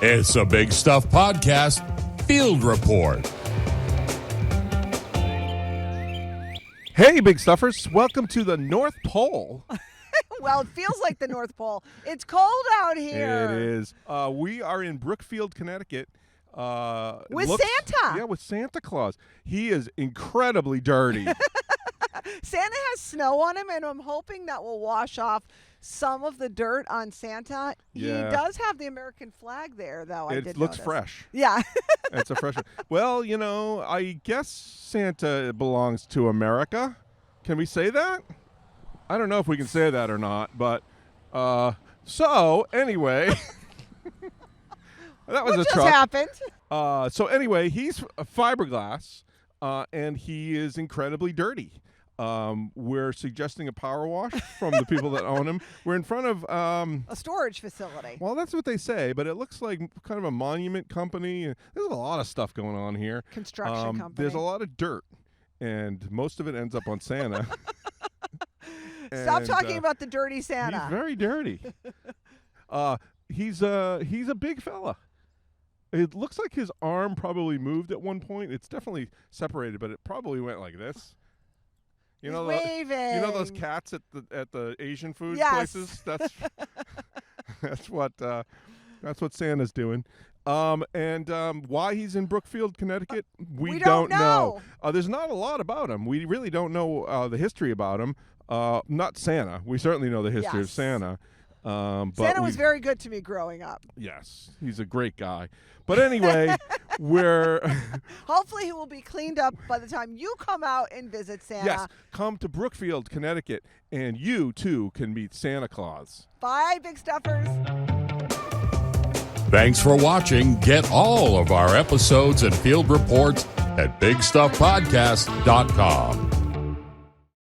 It's a Big Stuff Podcast Field Report. Hey, Big Stuffers. Welcome to the North Pole. Well, it feels like the North Pole. It's cold out here. It is. We are in Brookfield, Connecticut. With Santa. Yeah, with Santa Claus. He is incredibly dirty. Santa has snow on him, and I'm hoping that will wash off some of the dirt on Santa. Yeah. He does have the American flag there, though. It looks fresh. Yeah. It's a fresh one. Well, you know, I guess Santa belongs to America. Can we say that? I don't know if we can say that or not, but so anyway, that was what a just truck. happened? So anyway, he's a fiberglass, and he is incredibly dirty. We're suggesting a power wash from the people that own him. We're in front of a storage facility. Well, that's what they say, but it looks like kind of a monument company. There's a lot of stuff going on here. Construction company. There's a lot of dirt, and most of it ends up on Santa. Stop talking about the dirty Santa. He's very dirty. He's a big fella. It looks like his arm probably moved at one point. It's definitely separated, but it probably went like this. He's waving. You know those cats at the Asian food Yes. places? That's that's what Santa's doing. And why he's in Brookfield, Connecticut, we don't know. There's not a lot about him. We really don't know the history about him. Not Santa. We certainly know the history of Santa. But Santa was very good to me growing up. Yes, he's a great guy. But anyway, hopefully he will be cleaned up by the time you come out and visit Santa. Yes, come to Brookfield, Connecticut, and you, too, can meet Santa Claus. Bye, Big Stuffers. Thanks for watching. Get all of our episodes and field reports at BigStuffPodcast.com.